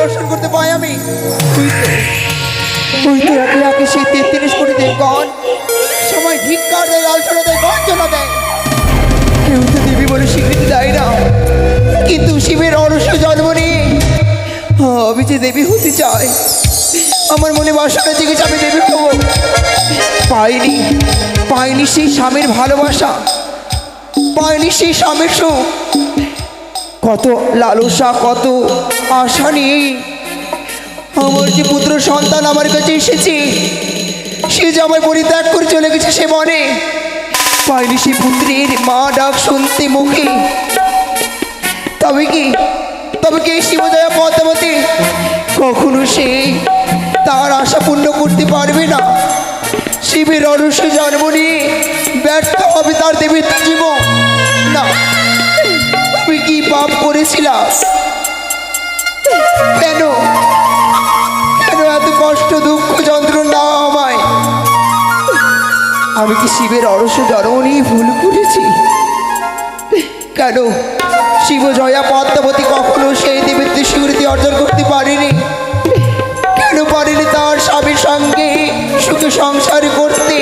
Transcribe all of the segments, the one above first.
দর্শন করতে পাই আমি। সেই 33 কোটি দেবগণ সবাই ধিক্কার দেয়, লালসা দেয়, গঞ্জনা দেয়, কেউ তো দেবী বলে স্বীকৃতি দেয় না। কিন্তু শিবের অরস জন্ম নিয়ে আমি যে দেবী হতে চাই, আমার মনে বাসনা জেগেছে আমি দেবী হব। পাইনি সেই স্বামীর ভালোবাসা, পাইনি সেই স্বামীর সুখ। কত লালসা, কত আশা নিয়ে আমার যে পুত্র সন্তান আমার কাছে এসেছে, সে যে আমায় পরিত্যাগ করে চলে গেছে সে মনে। পাইনি সে পুত্রের মা ডাক শুনতে মুখে। তবে কি শিবদয়া পদ্মাবতী কখনো সে তার আশা পূর্ণ করতে পারবে না? শিবের অরসে জন্ম নিয়ে ব্যর্থ হবে তার দেবীর জীবন। না, আমি কি পাপ করেছিলাম? কেন এত কষ্ট, দুঃখ, যন্ত্রণা আমায়? আমি কি শিবের অরস জন্ম নিয়ে ভুল করেছি? কেন শিবজয়া পদ্মাবতী কখনো সেই দেবীর স্বীকৃতি অর্জন করতে পারেনি? কেন পারেনি তার স্বামীর সঙ্গে সুখে সংসার করতে?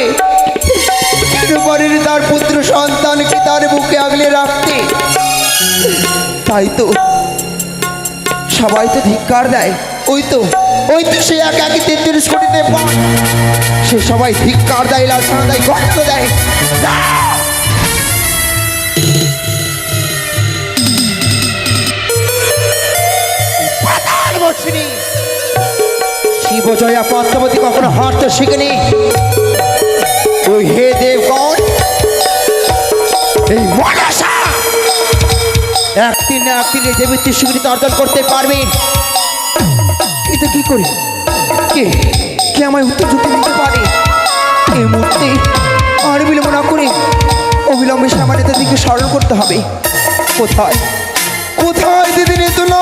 কেন পারেনি তার পুত্র সন্তানকে তার বুকে আগলে রাখতে? তাই তো সবাই তো ধিক্কার দেয়। ওই তো সে একাকি 33 কোটি দেবগণ, সে সবাই ধিক্কার দেয়, লালসা দেয়, গর্ত দেয়। শিবজয়া পদ্মাবতী কখনো হাঁটতে শিখেনি। ওই হে দেবগণ, এই মনসা একদিন না একদিন এই দেবীর স্বীকৃতি অর্জন করতে পারবে। কিন্তু কি করি, কে আমায় উত্তর দিতে পারে? এই মুহূর্তে আর বিলম্ব না করে অবিলম্বে সামান্য দিকে স্মরণ করতে হবে। কোথায় দিদি তুলো?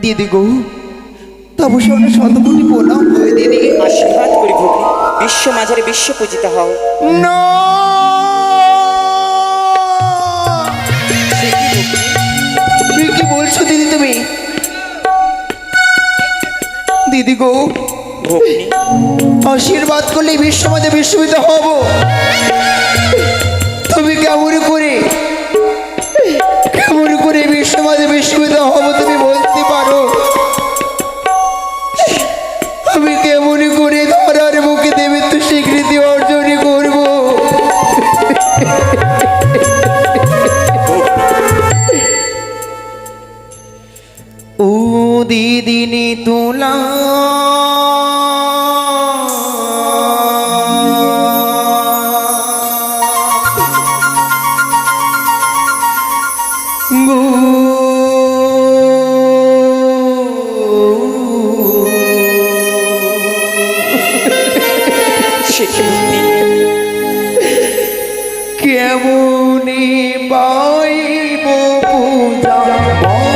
দিদি গো, তবু শোনো শতকোটি প্রণাম হয় দিদি। আশীর্বাদ করি ভগ্নী, বিশ্ব মাঝারে বিশ্ব পূজিত হও। না, সে কি ভগ্নী? তুমি কি বলছো দিদি তুমি? দিদি গো, ভগ্নী আশীর্বাদ করলে বিশ্ব মাঝে বিস্মিত হব। তুমি কেমন করে বিশ্ব মাঝে বিস্মিত হব তুমি বলতে পারো? আমি কেমন করে ধরার মুখে দেবে তো স্বীকৃতি অর্জন করব? ও দিদিনি তোলা গো, সে কি ভগ্নী? কেমনি পাইব পূজা বলো?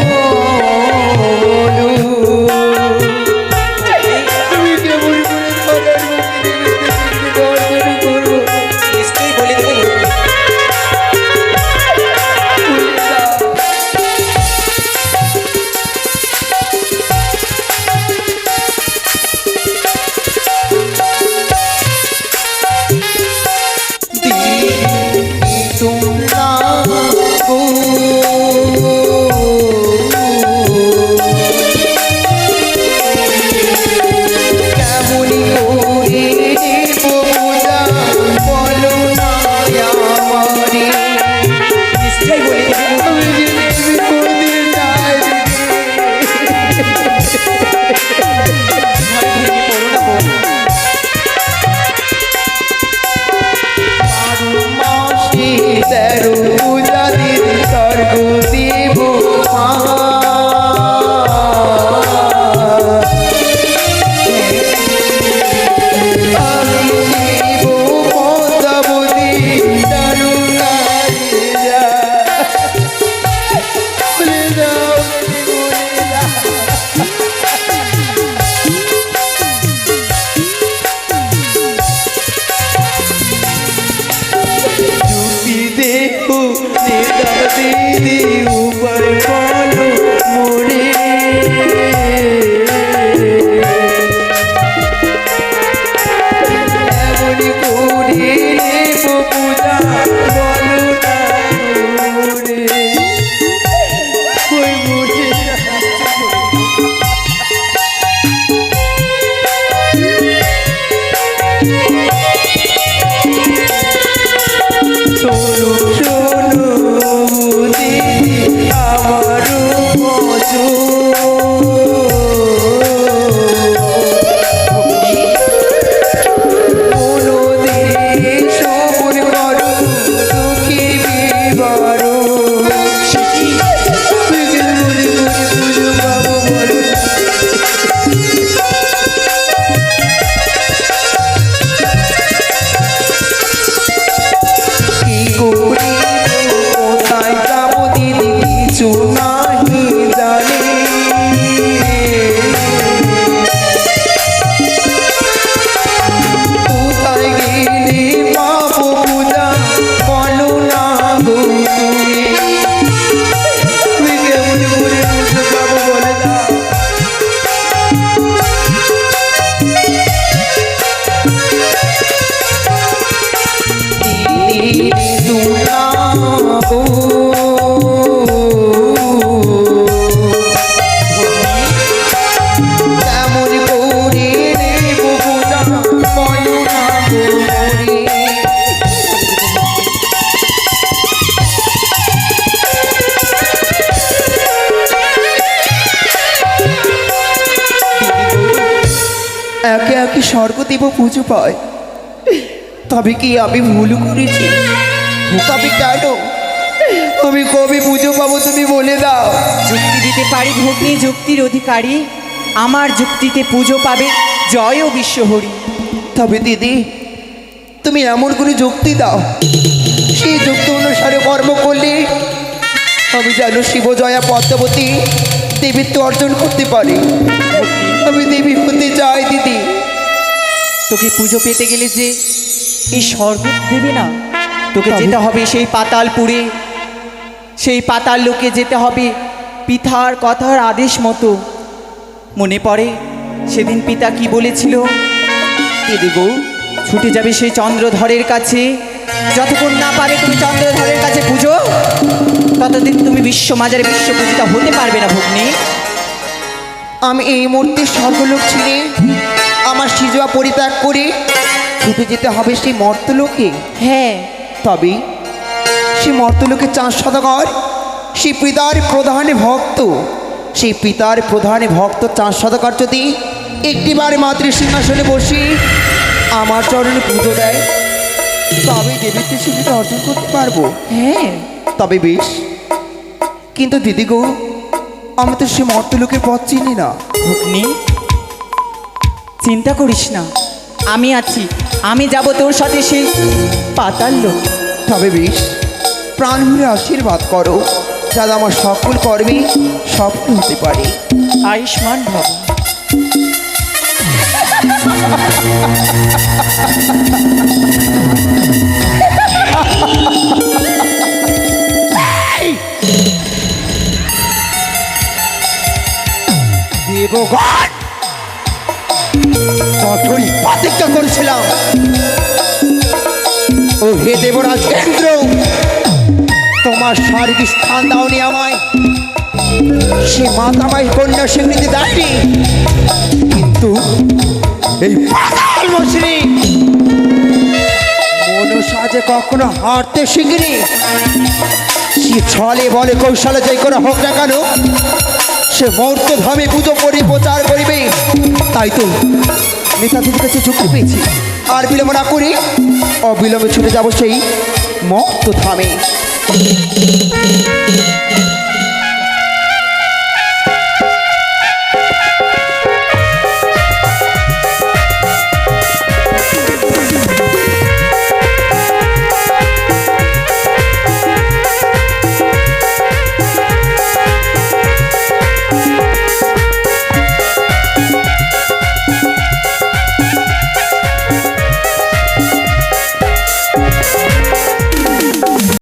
আমি কেমন করে ধরার মুখে দেবে তো স্বীকৃতি অর্জন করব? নিশ্চয়ই বলে দেবো ভগ্নী। নিশ্চয়ই বলে দেবো ভগ্নী। ঘরে ভেঙে পড়ো না ভগ্নী। তেরো পূজা দিদি স্বর্গ দেব আমি দেব পদ্মাবতী দারুণারে যা ভুলে যাও ভুলে যাও। যুক্তি দেখো নেতা দিদি উপায় বলো মোরে, এমনি করে নেব পূজা বলো না মোরে। ওই মোরে শোনো শোনো দিদি আমারও মজো, মনো দিয়ে সবর করো দুঃখী বিবার। পুজো পাবো বলো? কি করিব কোথায় যাব দিদি কিছু নাহি জানি। কোথায় গেলে পাবো পূজা বলো না গো তুমি? তুমি কেমন করে বুঝতে পারবো বলে দাও? দিদি তোলা গো, কেমন করে নেব পূজা বলো না গো মোরে। একে একে স্বর্গদেব পুজো পায়, তবে কি আমি ভুল করেছি? তবে কেন আমি কবে পুজো পাবো তুমি বলে দাও? যুক্তি দিতে পারি ভগ্নী, যুক্তির অধিকারী। আমার যুক্তিতে পুজো পাবে জয় ও বিশ্বহরি। তবে দিদি তুমি এমন করে যুক্তি দাও, সেই যুক্তি অনুসারে কর্ম করলে আমি যেন শিবজয়া পদ্মাবতী দেবীত্ব অর্জন করতে পারি। আমি দেবী হতে চাই দিদি। তোকে পুজো পেতে গেলে যে এই স্বর্গ দেবে না, তোকে যেতে হবে সেই পাতালপুরে। সেই পাতাল লোকে যেতে হবে পিতার কথার আদেশ মতো। মনে পড়ে সেদিন পিতা কি বলেছিল? দিদি গো, ছুটে যাবে সেই চন্দ্রধরের কাছে। যতক্ষণ না পারে তুমি চন্দ্রধরের কাছে পুজো, ততদিন তুমি বিশ্বমাজারে বিশ্বপূজিতা হতে পারবে না ভগ্নী। আমি এই মুহূর্তে স্বর্গলোক ছেড়ে আমার সিজুয়া পরিত্যাগ করে ছুটে যেতে হবে সেই মর্তলোকে। হ্যাঁ, তবে সেই মর্তলোকে 4 সদাগর, সেই পিতার প্রধান ভক্ত, সেই পিতার প্রধান ভক্ত 4 সদাগর যদি একটিবার মাতৃ সিংহাসনে বসে আমার চরণে পুজো দেয়, তবে দেবীত্বের স্বীকৃতি অর্জন করতে পারবো। হ্যাঁ, তবে বেশ, কিন্তু দিদি গো, আমি তো সে মর্তলোকের পথ চিনি না। ভগ্নী চিন্তা করিস না, আমি আছি। আমি যাব তোর সাথে সেই পাতাল লোক। তবে বেশ, প্রাণ ভরে আশীর্বাদ করো যাতে আমার সকল কর্মে সফল হতে পারে। আয়ুষ্মান ভব। দেবগণ, কঠোরই প্রতিজ্ঞা করেছিলাম, ও হে দেবরাজ কেন্দ্র, তোমার শারীরিক স্থান দাওনি আমায়, সে মাতামাই কন্যা স্বীকৃতি দেয়নি, কিন্তু এই পাতাল মশরি মনসা যে কখনো হারতে শিখিনি। সে ছলে বলে কৌশলে যাই করে হোক না কেন, সে মূর্ত ধামে পুজো করে প্রচার করিবে। তাই তো নেতাদের কাছে যুক্তি পেয়েছি, আর বিলম্ব না করে অবিলম্বে ছুটে যাব সেই মর্ত ধামে।